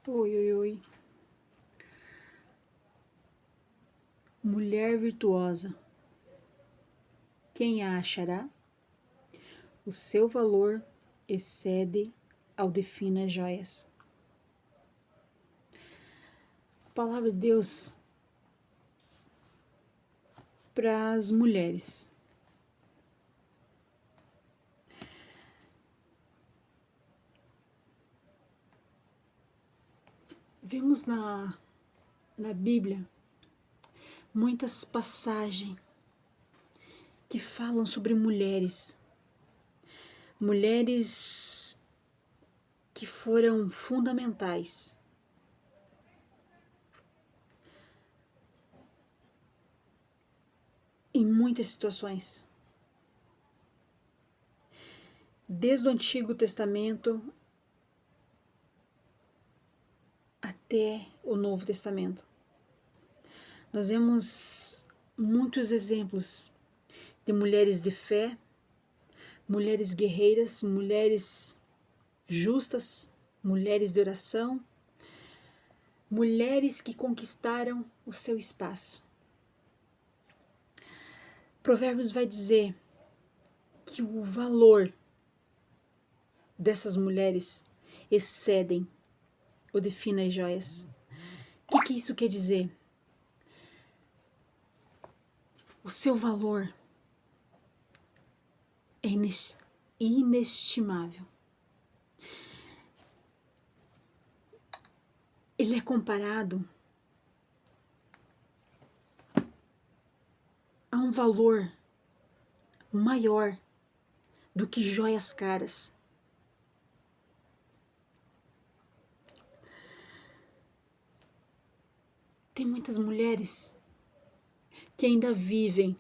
Oi, oi, oi. Mulher virtuosa, quem a achará? O seu valor excede ao de finas joias. A palavra de Deus para as mulheres. Vemos na Bíblia muitas passagens que falam sobre mulheres. Mulheres que foram fundamentais em muitas situações. Desde o Antigo Testamento até o Novo Testamento. Nós vemos muitos exemplos de mulheres de fé, mulheres guerreiras, mulheres justas, mulheres de oração, mulheres que conquistaram o seu espaço. Provérbios vai dizer que o valor dessas mulheres excedem o de finas joias. O que isso quer dizer? O seu valor é inestimável. Ele é comparado a um valor maior do que joias caras. Tem muitas mulheres que ainda vivem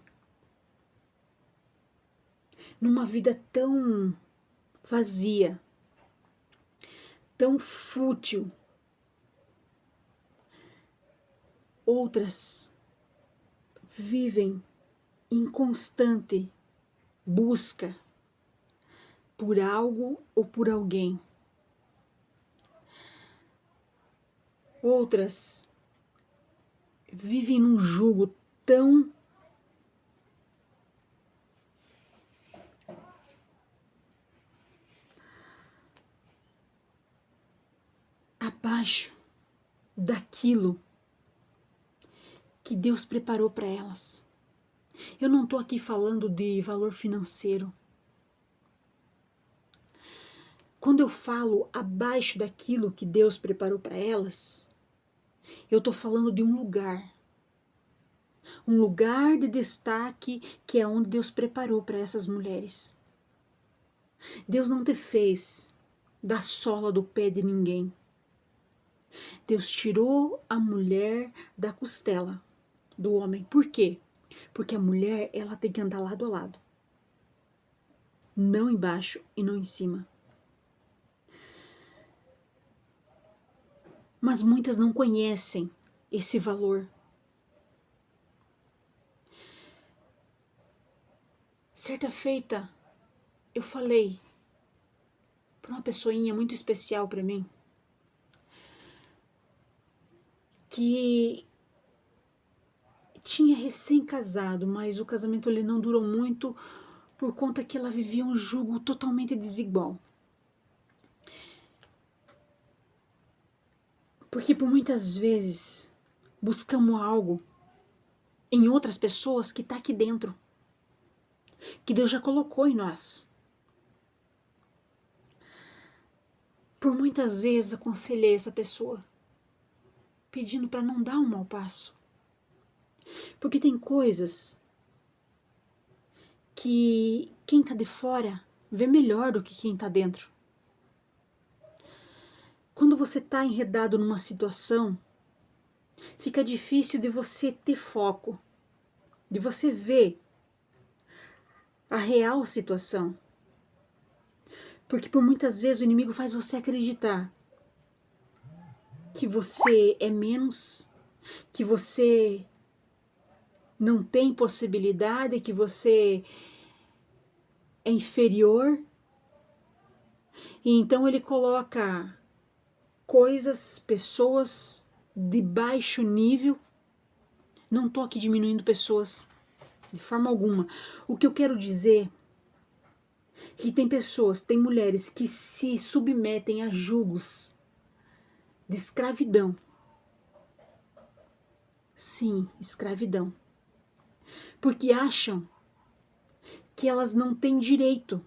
numa vida tão vazia, tão fútil. Outras vivem em constante busca por algo ou por alguém. Outras vivem num jugo tão abaixo daquilo que Deus preparou para elas. Eu não estou aqui falando de valor financeiro. Quando eu falo abaixo daquilo que Deus preparou para elas, eu estou falando de um lugar de destaque que é onde Deus preparou para essas mulheres. Deus não te fez da sola do pé de ninguém. Deus tirou a mulher da costela do homem. Por quê? Porque a mulher, ela tem que andar lado a lado. Não embaixo e não em cima. Mas muitas não conhecem esse valor. Certa feita, eu falei para uma pessoinha muito especial para mim, que tinha recém-casado, mas o casamento ele não durou muito por conta que ela vivia um jugo totalmente desigual. Porque por muitas vezes buscamos algo em outras pessoas que está aqui dentro, que Deus já colocou em nós. Por muitas vezes aconselhei essa pessoa, pedindo para não dar um mau passo. Porque tem coisas que quem está de fora vê melhor do que quem está dentro. Quando você está enredado numa situação, fica difícil de você ter foco, de você ver a real situação. Porque por muitas vezes o inimigo faz você acreditar que você é menos, que você não tem possibilidade, que você é inferior. E então ele coloca coisas, pessoas de baixo nível. Não estou aqui diminuindo pessoas de forma alguma. O que eu quero dizer é que tem pessoas, tem mulheres que se submetem a julgos de escravidão. Sim, escravidão. Porque acham que elas não têm direito,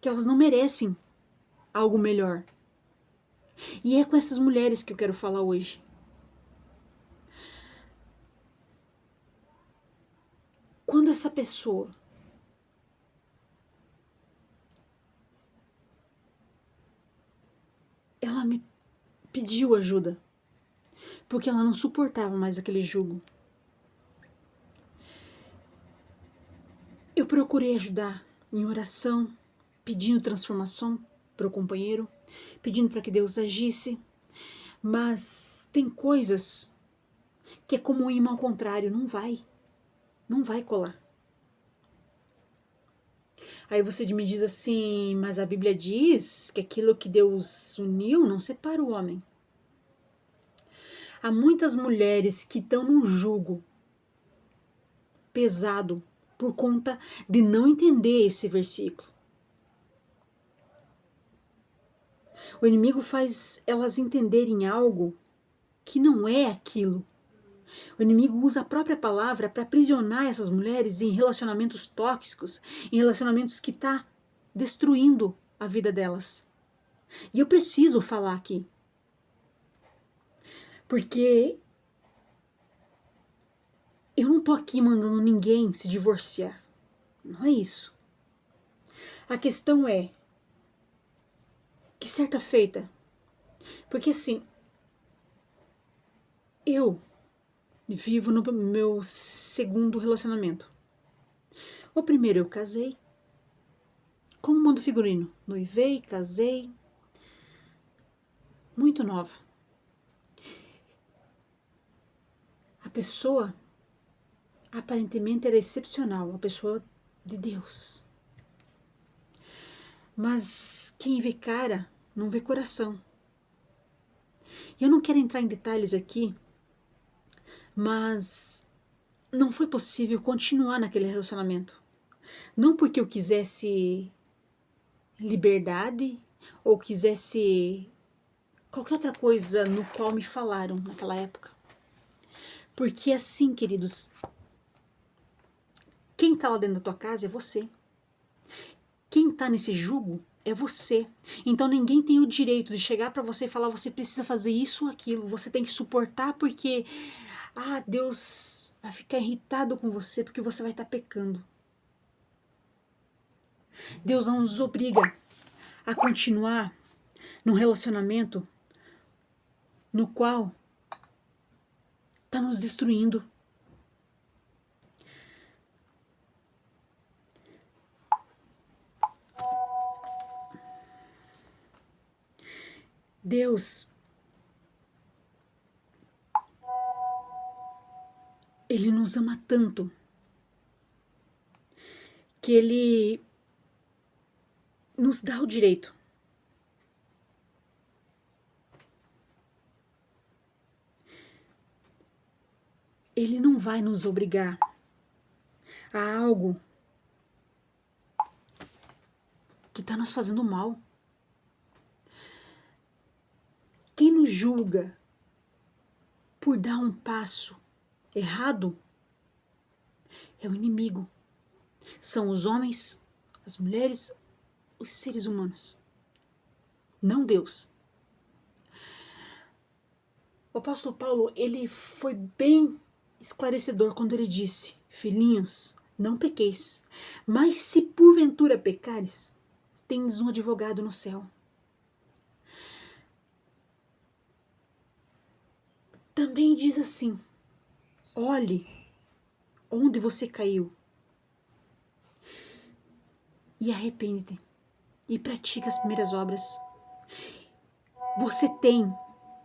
que elas não merecem algo melhor. E é com essas mulheres que eu quero falar hoje. Quando essa pessoa ela me pediu ajuda, porque ela não suportava mais aquele jugo. Eu procurei ajudar em oração, pedindo transformação para o companheiro, pedindo para que Deus agisse, mas tem coisas que é como um imã ao contrário, não vai colar. Aí você me diz assim, mas a Bíblia diz que aquilo que Deus uniu não separa o homem. Há muitas mulheres que estão num jugo pesado por conta de não entender esse versículo. O inimigo faz elas entenderem algo que não é aquilo. O inimigo usa a própria palavra para aprisionar essas mulheres em relacionamentos tóxicos, em relacionamentos que tá destruindo a vida delas. E eu preciso falar aqui. Porque eu não tô aqui mandando ninguém se divorciar. Não é isso. A questão é que certa feita, porque assim, eu vivo no meu segundo relacionamento. O primeiro eu casei, como mando figurino. Noivei, casei, muito nova. A pessoa aparentemente era excepcional, uma pessoa de Deus. Mas quem vê cara não vê coração. Eu não quero entrar em detalhes aqui, mas não foi possível continuar naquele relacionamento. Não porque eu quisesse liberdade ou quisesse qualquer outra coisa no qual me falaram naquela época. Porque assim, queridos, quem tá lá dentro da tua casa é você. Quem tá nesse jugo é você. Então ninguém tem o direito de chegar para você e falar: você precisa fazer isso ou aquilo, você tem que suportar porque Deus vai ficar irritado com você porque você vai estar pecando. Deus não nos obriga a continuar num relacionamento no qual está nos destruindo. Deus, Ele nos ama tanto que Ele nos dá o direito Ele não vai nos obrigar a algo que está nos fazendo mal. Quem nos julga por dar um passo errado é o inimigo. São os homens, as mulheres, os seres humanos. Não Deus. O apóstolo Paulo, ele foi bem esclarecedor quando ele disse: filhinhos, não pequeis, mas se porventura pecares, tendes um advogado no céu. Também diz assim: olhe onde você caiu e arrepende-te e pratica as primeiras obras. Você tem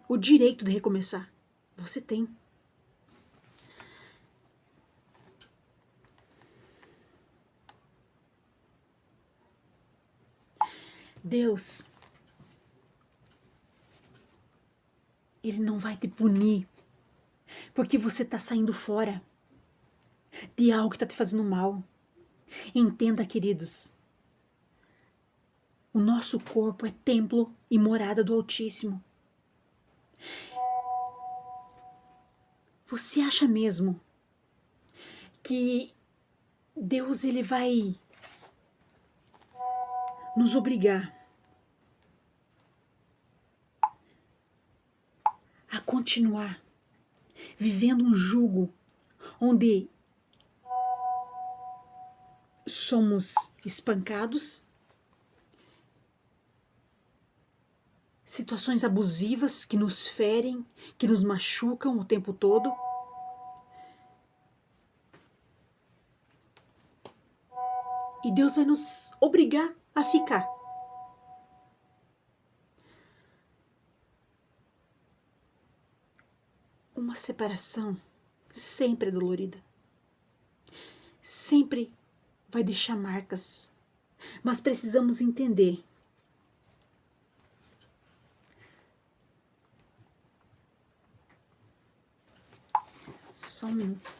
o direito de recomeçar. Você tem. Deus, Ele não vai te punir porque você está saindo fora de algo que está te fazendo mal. Entenda, queridos, o nosso corpo é templo e morada do Altíssimo. Você acha mesmo que Deus ele vai nos obrigar a continuar vivendo um jugo onde somos espancados, situações abusivas que nos ferem, que nos machucam o tempo todo? E Deus vai nos obrigar a ficar. Uma separação sempre é dolorida. Sempre vai deixar marcas. Mas precisamos entender. Só um minuto.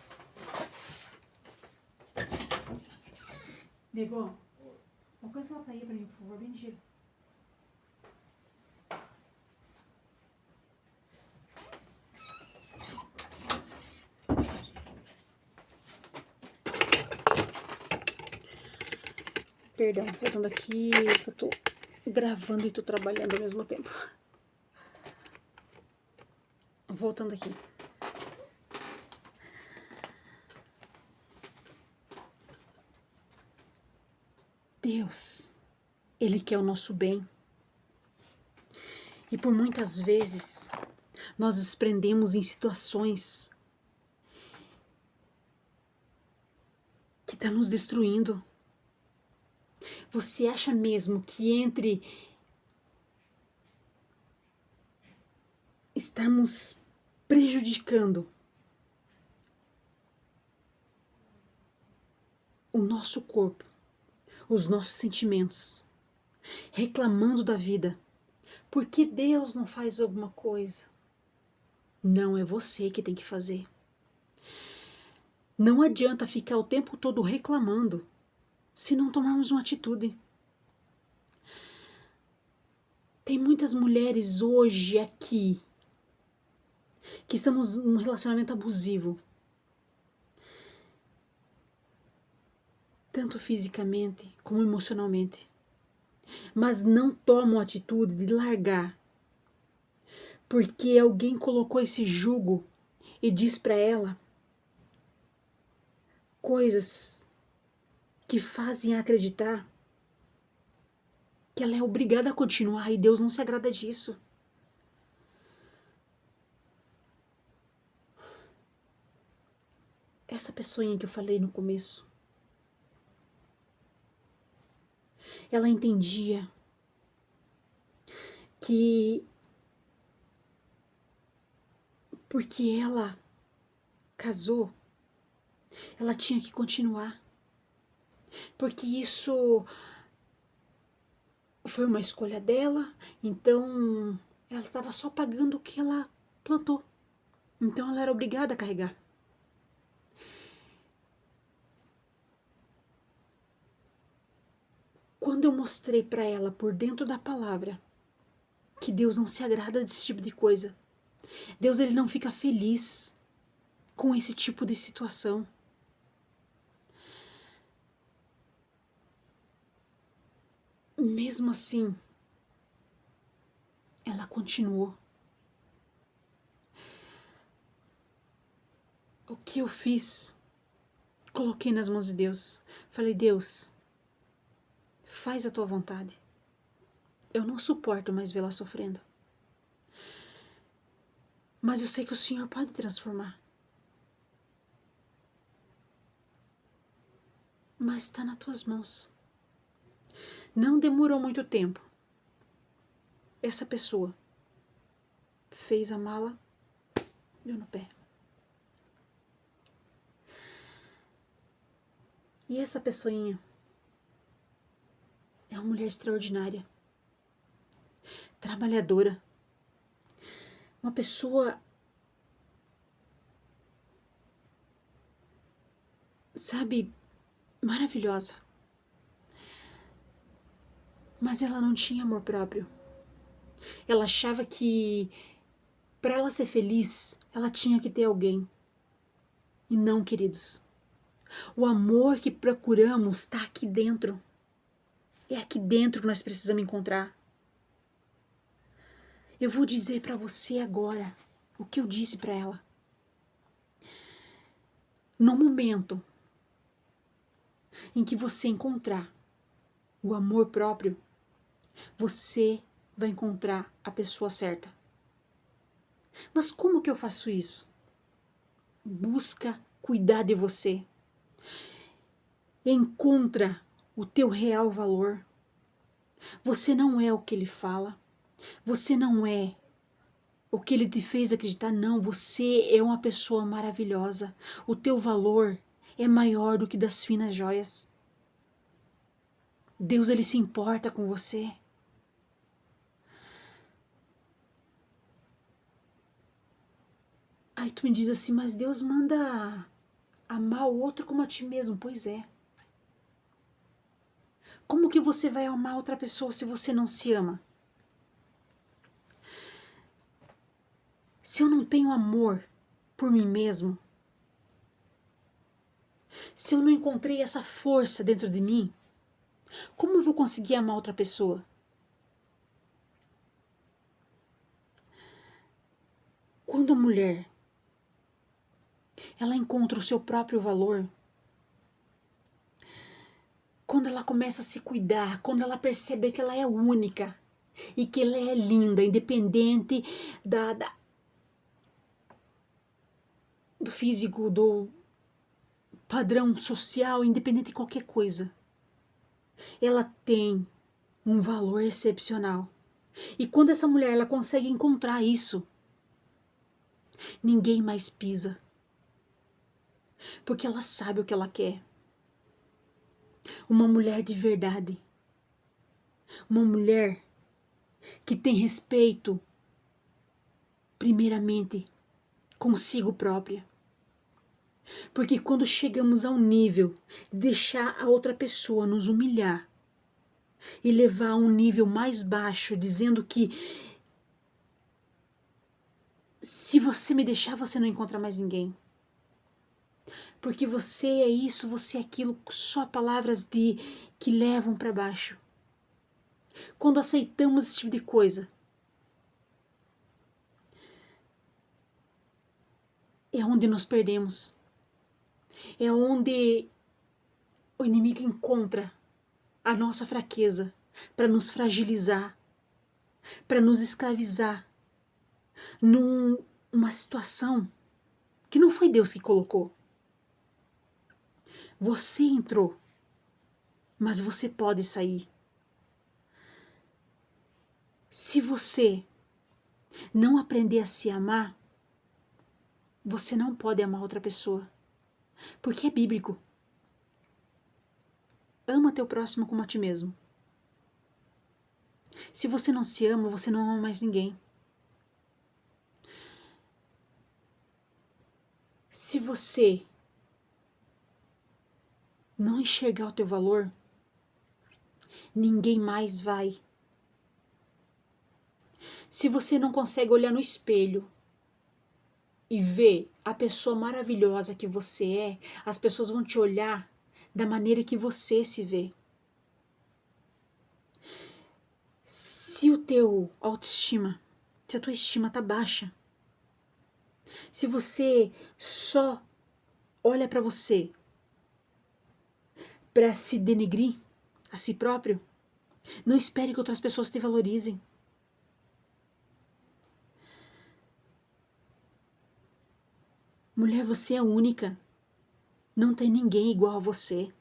Nego, alcança ela pra ir pra mim, por favor, bem ligeiro. Perdão, voltando aqui, eu tô gravando e tô trabalhando ao mesmo tempo. Voltando aqui. Deus, Ele quer o nosso bem. E por muitas vezes, nós nos prendemos em situações que estão nos destruindo. Você acha mesmo que entre estarmos prejudicando o nosso corpo, os nossos sentimentos, reclamando da vida, por que Deus não faz alguma coisa? Não é você que tem que fazer. Não adianta ficar o tempo todo reclamando se não tomarmos uma atitude. Tem muitas mulheres hoje aqui que estamos num relacionamento abusivo, tanto fisicamente como emocionalmente, mas não tomam a atitude de largar, porque alguém colocou esse jugo e diz para ela coisas que fazem acreditar que ela é obrigada a continuar e Deus não se agrada disso. Essa pessoinha que eu falei no começo, ela entendia que porque ela casou, ela tinha que continuar, porque isso foi uma escolha dela, então ela estava só pagando o que ela plantou, então ela era obrigada a carregar. Quando eu mostrei para ela por dentro da palavra que Deus não se agrada desse tipo de coisa, Deus ele não fica feliz com esse tipo de situação. Mesmo assim, ela continuou. O que eu fiz? Coloquei nas mãos de Deus. Falei, Deus, faz a tua vontade. Eu não suporto mais vê-la sofrendo. Mas eu sei que o Senhor pode transformar. Mas está nas tuas mãos. Não demorou muito tempo. Essa pessoa fez a mala, deu no pé. E essa pessoinha é uma mulher extraordinária, trabalhadora. uma pessoa, sabe, maravilhosa. Mas ela não tinha amor próprio. Ela achava que para ela ser feliz, ela tinha que ter alguém. E não, queridos. O amor que procuramos está aqui dentro. É aqui dentro que nós precisamos encontrar. Eu vou dizer para você agora o que eu disse para ela. No momento em que você encontrar o amor próprio, você vai encontrar a pessoa certa. Mas como que eu faço isso? Busca cuidar de você. Encontra o teu real valor. Você não é o que ele fala. Você não é o que ele te fez acreditar. Não, você é uma pessoa maravilhosa. O teu valor é maior do que das finas joias. Deus, ele se importa com você. Aí tu me diz assim, mas Deus manda amar o outro como a ti mesmo. Pois é. Como que você vai amar outra pessoa se você não se ama? Se eu não tenho amor por mim mesmo, se eu não encontrei essa força dentro de mim, como eu vou conseguir amar outra pessoa? Quando a mulher ela encontra o seu próprio valor, quando ela começa a se cuidar, quando ela percebe que ela é única e que ela é linda, independente do físico, do padrão social, independente de qualquer coisa, ela tem um valor excepcional. E quando essa mulher ela consegue encontrar isso, ninguém mais pisa, porque ela sabe o que ela quer. Uma mulher de verdade, uma mulher que tem respeito, primeiramente, consigo própria. Porque quando chegamos ao nível de deixar a outra pessoa nos humilhar e levar a um nível mais baixo, dizendo que se você me deixar, você não encontra mais ninguém. Porque você é isso, você é aquilo, só palavras que levam para baixo. Quando aceitamos esse tipo de coisa, é onde nos perdemos. É onde o inimigo encontra a nossa fraqueza para nos fragilizar, para nos escravizar numa situação que não foi Deus que colocou. Você entrou, mas você pode sair. Se você não aprender a se amar, você não pode amar outra pessoa, porque é bíblico. Ama teu próximo como a ti mesmo. Se você não se ama, você não ama mais ninguém. Se você não enxergar o teu valor, ninguém mais vai. Se você não consegue olhar no espelho e ver a pessoa maravilhosa que você é, as pessoas vão te olhar da maneira que você se vê. Se o teu autoestima, se a tua estima tá baixa, se você só olha para você para se denegrir a si próprio, não espere que outras pessoas te valorizem. Mulher, você é única. Não tem ninguém igual a você.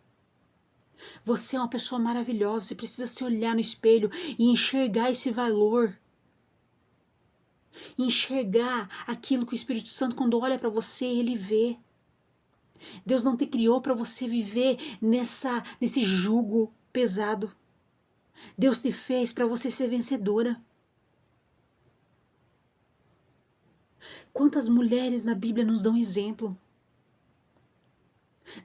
Você é uma pessoa maravilhosa. Você precisa se olhar no espelho e enxergar esse valor. Enxergar aquilo que o Espírito Santo, quando olha para você, ele vê. Deus não te criou para você viver nesse jugo pesado. Deus te fez para você ser vencedora. Quantas mulheres na Bíblia nos dão exemplo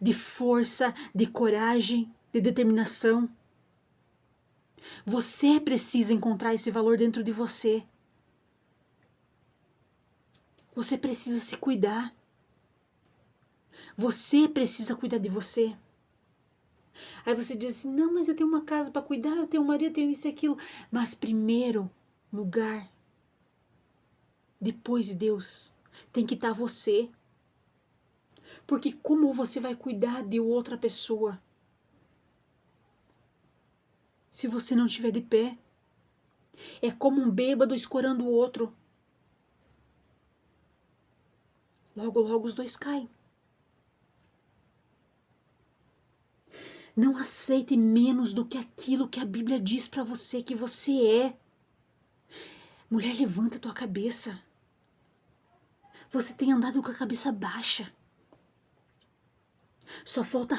de força, de coragem, de determinação. Você precisa encontrar esse valor dentro de você. Você precisa se cuidar. Você precisa cuidar de você. Aí você diz assim, não, mas eu tenho uma casa para cuidar, eu tenho um marido, eu tenho isso e aquilo. Mas primeiro lugar, depois de Deus, tem que estar você. Porque como você vai cuidar de outra pessoa se você não estiver de pé? É como um bêbado escorando o outro. Logo, logo os dois caem. Não aceite menos do que aquilo que a Bíblia diz para você que você é. Mulher, levanta a tua cabeça. Você tem andado com a cabeça baixa. Só falta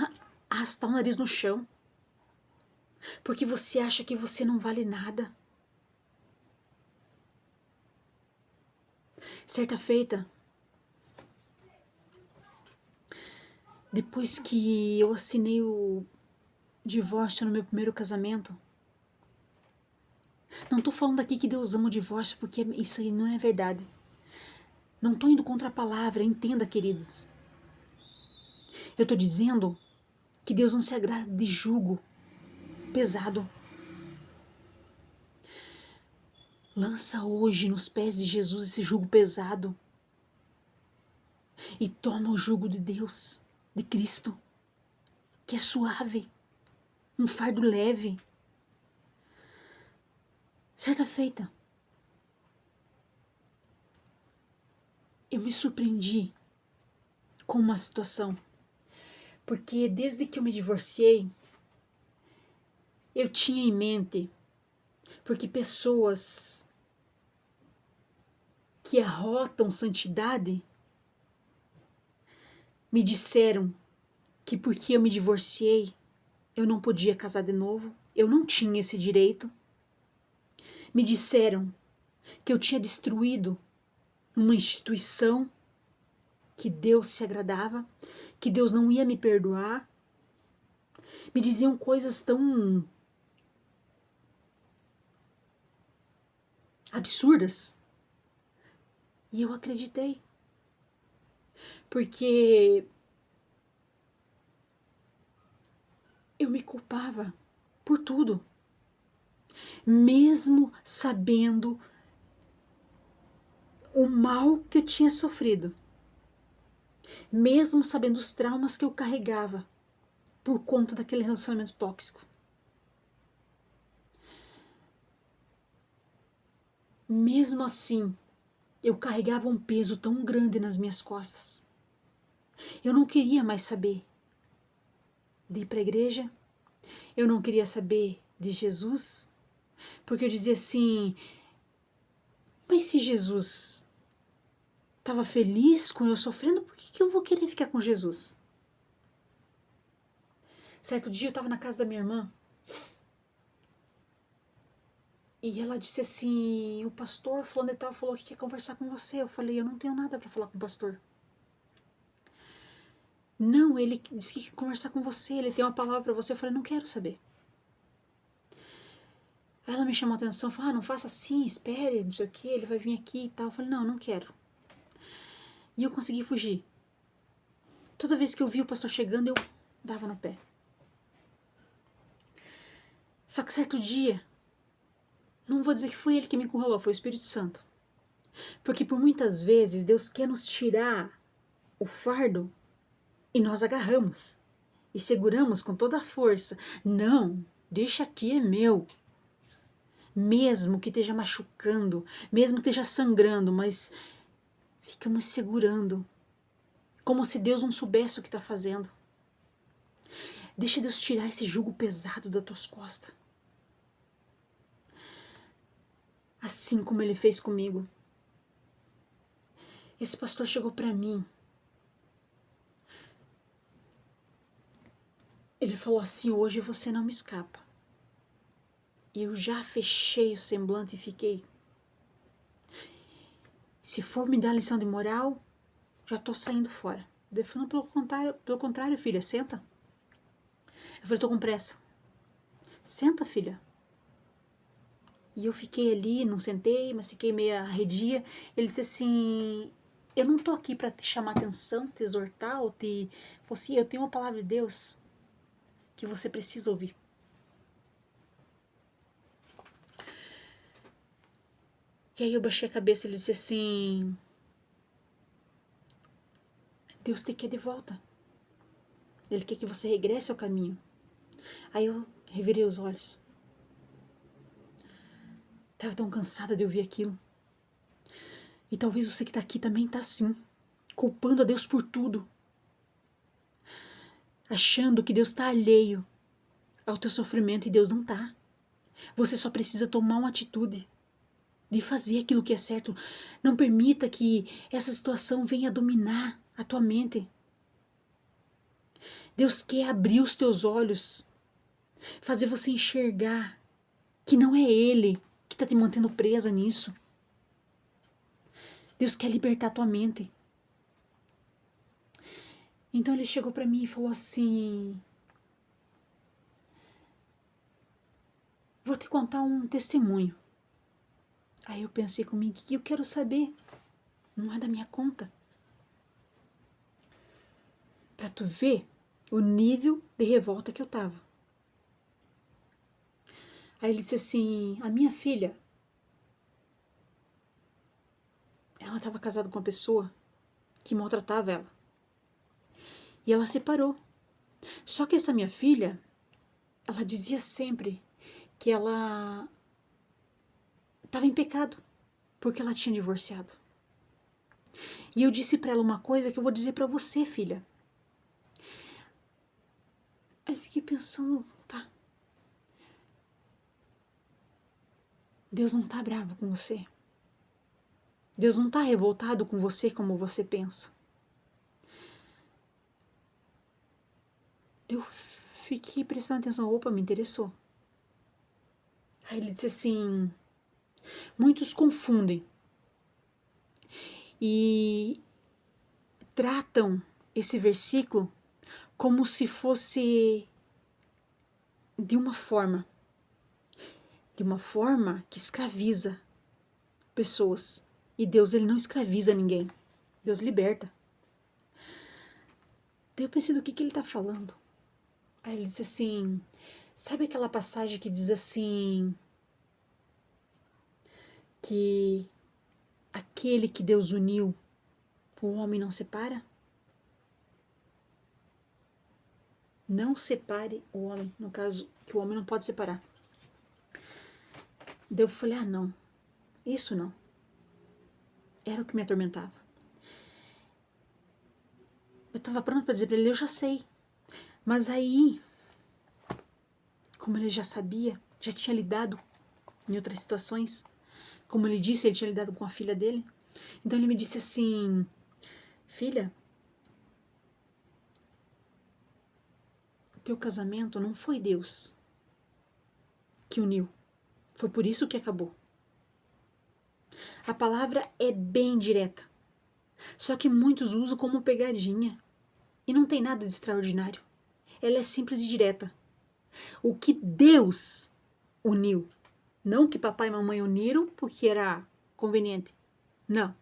arrastar o nariz no chão. Porque você acha que você não vale nada. Certa feita, depois que eu assinei o divórcio no meu primeiro casamento, não tô falando aqui que Deus ama o divórcio, porque isso aí não é verdade. Não tô indo contra a palavra, entenda, queridos. Eu tô dizendo que Deus não se agrada de jugo pesado. Lança hoje nos pés de Jesus esse jugo pesado e toma o jugo de Deus, de Cristo, que é suave, um fardo leve. Certa feita, eu me surpreendi com uma situação, porque desde que eu me divorciei, eu tinha em mente, porque pessoas que arrotam santidade me disseram que porque eu me divorciei, eu não podia casar de novo, eu não tinha esse direito. Me disseram que eu tinha destruído uma instituição que Deus se agradava, que Deus não ia me perdoar. Me diziam coisas tão absurdas. E eu acreditei. Porque eu me culpava por tudo. Mesmo sabendo o mal que eu tinha sofrido. Mesmo sabendo os traumas que eu carregava por conta daquele relacionamento tóxico. Mesmo assim, eu carregava um peso tão grande nas minhas costas. Eu não queria mais saber de ir para a igreja. Eu não queria saber de Jesus. Porque eu dizia assim, mas se Jesus estava feliz com eu sofrendo, por que eu vou querer ficar com Jesus? Certo dia eu estava na casa da minha irmã e ela disse assim, o pastor fulano e tal falou que quer conversar com você. Eu falei, eu não tenho nada para falar com o pastor. Não, ele disse que quer conversar com você, ele tem uma palavra para você. Eu falei, não quero saber. Ela me chamou a atenção, falou, não faça assim, espere, não sei o que, ele vai vir aqui e tal. Eu falei, não quero. E eu consegui fugir. Toda vez que eu vi o pastor chegando, eu dava no pé. Só que certo dia, não vou dizer que foi ele que me encurralou, foi o Espírito Santo. Porque por muitas vezes Deus quer nos tirar o fardo e nós agarramos e seguramos com toda a força. Não, deixa aqui, é meu. Mesmo que esteja machucando, mesmo que esteja sangrando, mas ficamos segurando, como se Deus não soubesse o que está fazendo. Deixa Deus tirar esse jugo pesado das tuas costas. Assim como Ele fez comigo. Esse pastor chegou para mim. Ele falou assim, hoje você não me escapa. E eu já fechei o semblante e fiquei. Se for me dar lição de moral, já tô saindo fora. Ele falou, pelo contrário, filha, senta. Eu falei, tô com pressa. Senta, filha. E eu fiquei ali, não sentei, mas fiquei meio arredia. Ele disse assim, eu não tô aqui para te chamar atenção, te exortar, ou te... Falei assim, eu tenho uma palavra de Deus que você precisa ouvir. E aí eu baixei a cabeça e ele disse assim, Deus te quer de volta. Ele quer que você regresse ao caminho. Aí eu revirei os olhos. Tava tão cansada de ouvir aquilo. E talvez você que tá aqui também tá assim, culpando a Deus por tudo. Achando que Deus tá alheio ao teu sofrimento e Deus não tá. Você só precisa tomar uma atitude de fazer aquilo que é certo. Não permita que essa situação venha dominar a tua mente. Deus quer abrir os teus olhos, fazer você enxergar que não é Ele que está te mantendo presa nisso. Deus quer libertar a tua mente. Então ele chegou para mim e falou assim, vou te contar um testemunho. Aí eu pensei comigo, que eu quero saber, não é da minha conta. Para tu ver o nível de revolta que eu tava. Aí ele disse assim, a minha filha, ela estava casada com uma pessoa que maltratava ela. E ela separou. Só que essa minha filha, ela dizia sempre que ela estava em pecado, porque ela tinha divorciado. E eu disse para ela uma coisa que eu vou dizer para você, filha. Aí eu fiquei pensando, tá. Deus não tá bravo com você. Deus não tá revoltado com você como você pensa. Eu fiquei prestando atenção, opa, me interessou. Aí ele disse assim, muitos confundem e tratam esse versículo como se fosse de uma forma que escraviza pessoas. E Deus, ele não escraviza ninguém. Deus liberta. Daí eu pensei do que ele tá falando. Aí ele disse assim, sabe aquela passagem que diz assim, que aquele que Deus uniu, o homem não separa? Não separe o homem, no caso, que o homem não pode separar. Daí eu falei, não, isso não. Era o que me atormentava. Eu tava pronto para dizer para ele, eu já sei. Mas aí, como ele já sabia, já tinha lidado em outras situações, como ele disse, ele tinha lidado com a filha dele. Então ele me disse assim, filha, o teu casamento não foi Deus que uniu. Foi por isso que acabou. A palavra é bem direta. Só que muitos usam como pegadinha. E não tem nada de extraordinário. Ela é simples e direta. O que Deus uniu. Não que papai e mamãe uniram porque era conveniente. Não.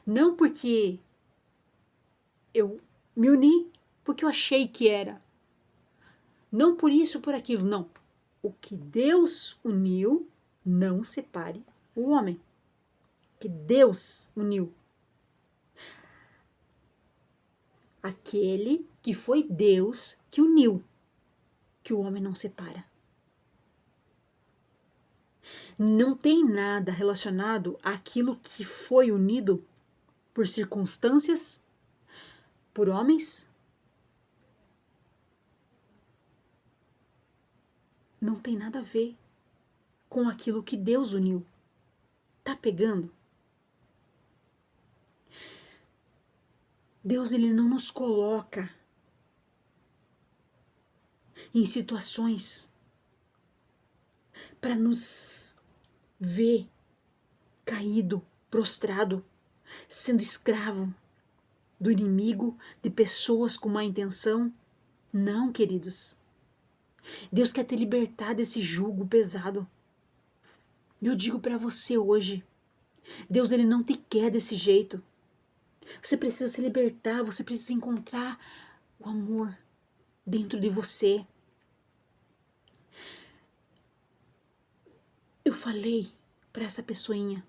Não porque eu me uni porque eu achei que era. Não por isso, por aquilo. Não. O que Deus uniu, não separe o homem. Que Deus uniu. Aquele que foi Deus que uniu, que o homem não separa. Não tem nada relacionado àquilo que foi unido por circunstâncias, por homens. Não tem nada a ver com aquilo que Deus uniu. Tá pegando? Deus, ele não nos coloca em situações para nos ver caído, prostrado. sendo escravo do inimigo, de pessoas com má intenção. Não, queridos. Deus quer te libertar desse jugo pesado. Eu digo para você hoje, Deus ele não te quer desse jeito. Você precisa se libertar, você precisa encontrar o amor dentro de você. Eu falei para essa pessoinha,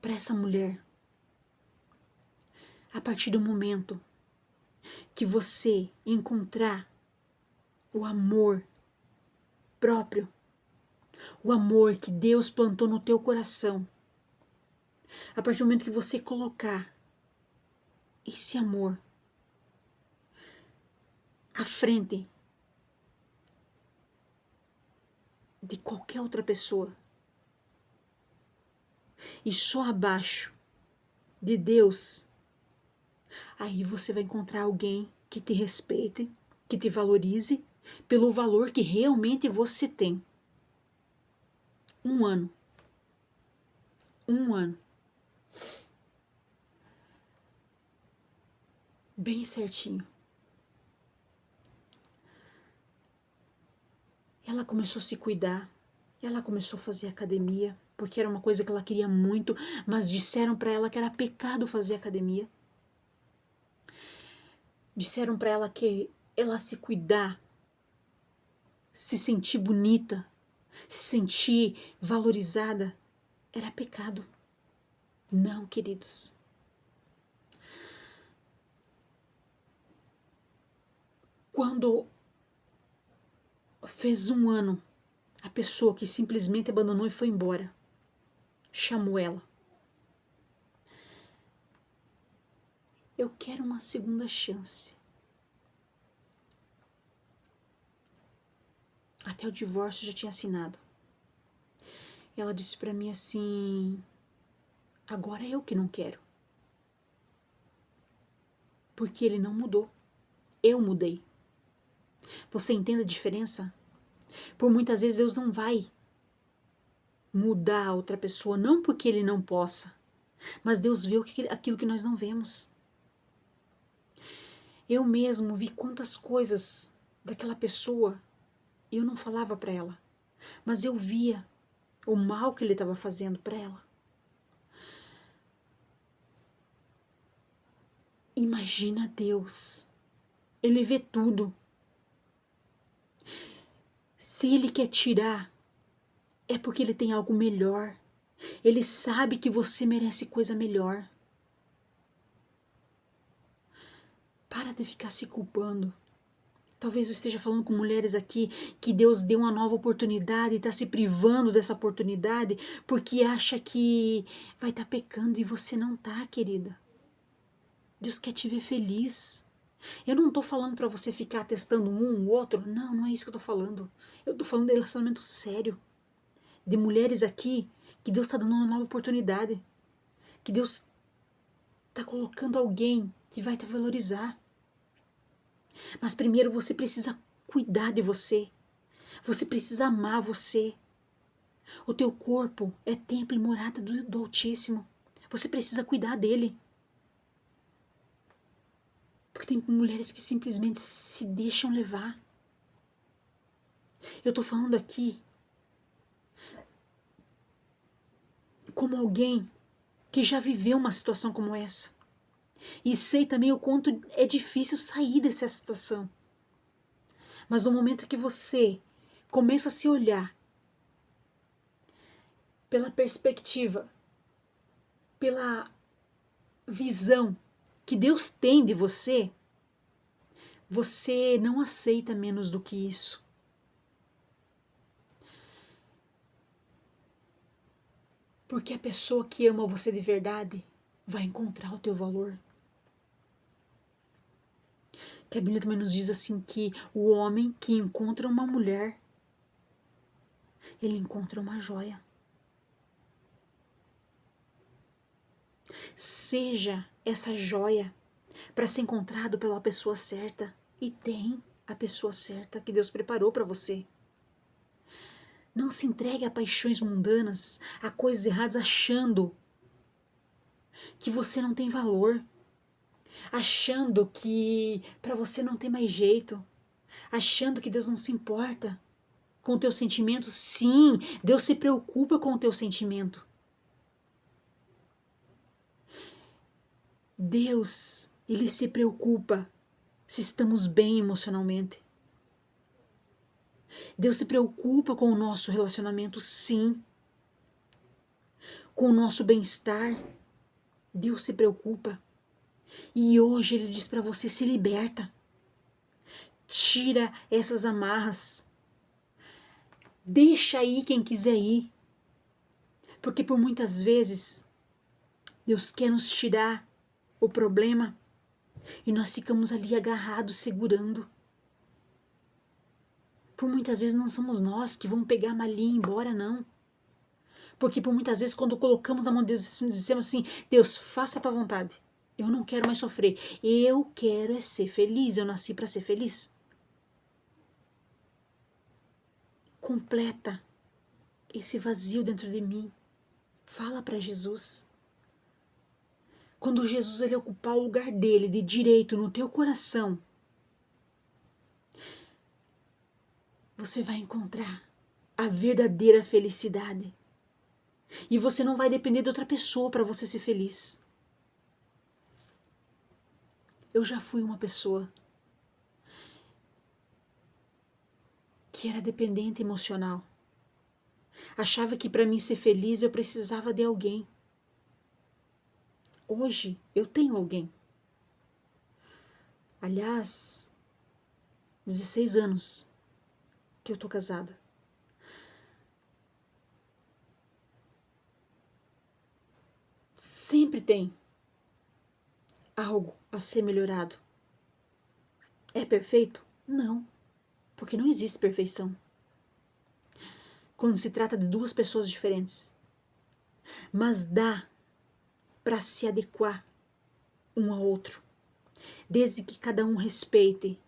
para essa mulher, a partir do momento que você encontrar o amor próprio, o amor que Deus plantou no teu coração, a partir do momento que você colocar esse amor à frente de qualquer outra pessoa e só abaixo de Deus, aí você vai encontrar alguém que te respeite, que te valorize pelo valor que realmente você tem. 1 ano. 1 ano. Bem certinho. Ela começou a se cuidar, ela começou a fazer academia, porque era uma coisa que ela queria muito, mas disseram para ela que era pecado fazer academia. Disseram para ela que ela se cuidar, se sentir bonita, se sentir valorizada, era pecado. Não, queridos. Quando fez 1 ano, a pessoa que simplesmente abandonou e foi embora chamou ela. Eu quero uma segunda chance. Até o divórcio já tinha assinado. Ela disse para mim assim: agora é eu que não quero. Porque ele não mudou. Eu mudei. Você entende a diferença? Por muitas vezes Deus não vai mudar a outra pessoa, não porque ele não possa, mas Deus vê aquilo que nós não vemos. Eu mesmo vi quantas coisas daquela pessoa e eu não falava para ela, mas eu via o mal que ele estava fazendo para ela. Imagina Deus, ele vê tudo. Se ele quer tirar, é porque ele tem algo melhor. Ele sabe que você merece coisa melhor. Para de ficar se culpando. Talvez eu esteja falando com mulheres aqui que Deus deu uma nova oportunidade e está se privando dessa oportunidade porque acha que vai estar pecando e você não está, querida. Deus quer te ver feliz. Eu não estou falando para você ficar testando um ou outro. Não, não é isso que eu estou falando. Eu estou falando de relacionamento sério. De mulheres aqui que Deus está dando uma nova oportunidade. Que Deus está colocando alguém que vai te valorizar. Mas primeiro você precisa cuidar de você. Você precisa amar você. O teu corpo é templo e morada do Altíssimo. Você precisa cuidar dele. Porque tem mulheres que simplesmente se deixam levar. Eu tô falando aqui como alguém que já viveu uma situação como essa. E sei também o quanto é difícil sair dessa situação. Mas no momento que você começa a se olhar pela perspectiva, pela visão que Deus tem de você, você não aceita menos do que isso. Porque a pessoa que ama você de verdade vai encontrar o teu valor. Que a Bíblia também nos diz assim que o homem que encontra uma mulher, ele encontra uma joia. Seja essa joia para ser encontrado pela pessoa certa. E tem a pessoa certa que Deus preparou para você. Não se entregue a paixões mundanas, a coisas erradas, achando que você não tem valor, achando que para você não tem mais jeito, achando que Deus não se importa com o teu sentimento. Sim, Deus se preocupa com o teu sentimento. Deus, Ele se preocupa se estamos bem emocionalmente. Deus se preocupa com o nosso relacionamento, sim. Com o nosso bem-estar. Deus se preocupa. E hoje Ele diz para você: se liberta. Tira essas amarras. Deixa aí quem quiser ir. Porque por muitas vezes Deus quer nos tirar o problema e nós ficamos ali agarrados, segurando. Por muitas vezes não somos nós que vamos pegar a malinha e ir embora, não. Porque por muitas vezes quando colocamos na mão de Deus, dizemos assim: Deus, faça a tua vontade. Eu não quero mais sofrer. Eu quero é ser feliz. Eu nasci para ser feliz. Completa esse vazio dentro de mim. Fala para Jesus. Quando Jesus ele ocupar o lugar dele de direito no teu coração, você vai encontrar a verdadeira felicidade. E você não vai depender de outra pessoa para você ser feliz. Eu já fui uma pessoa que era dependente emocional. Achava que para mim ser feliz eu precisava de alguém. Hoje eu tenho alguém. Aliás, 16 anos que eu tô casada. Sempre tem algo a ser melhorado. É perfeito? Não, porque não existe perfeição quando se trata de duas pessoas diferentes. Mas dá para se adequar um ao outro, desde que cada um respeite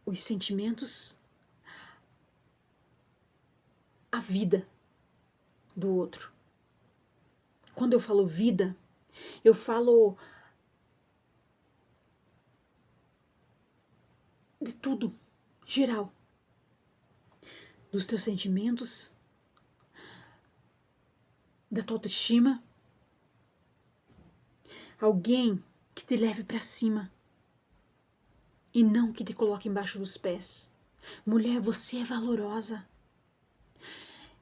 os sentimentos, a vida do outro. Quando eu falo vida, eu falo de tudo, geral. Dos teus sentimentos, da tua autoestima. Alguém que te leve para cima e não que te coloque embaixo dos pés. Mulher, você é valorosa.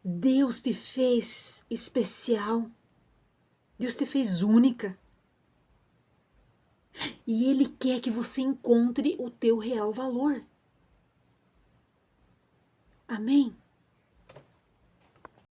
Deus te fez especial. Deus te fez única. E Ele quer que você encontre o teu real valor. Amém?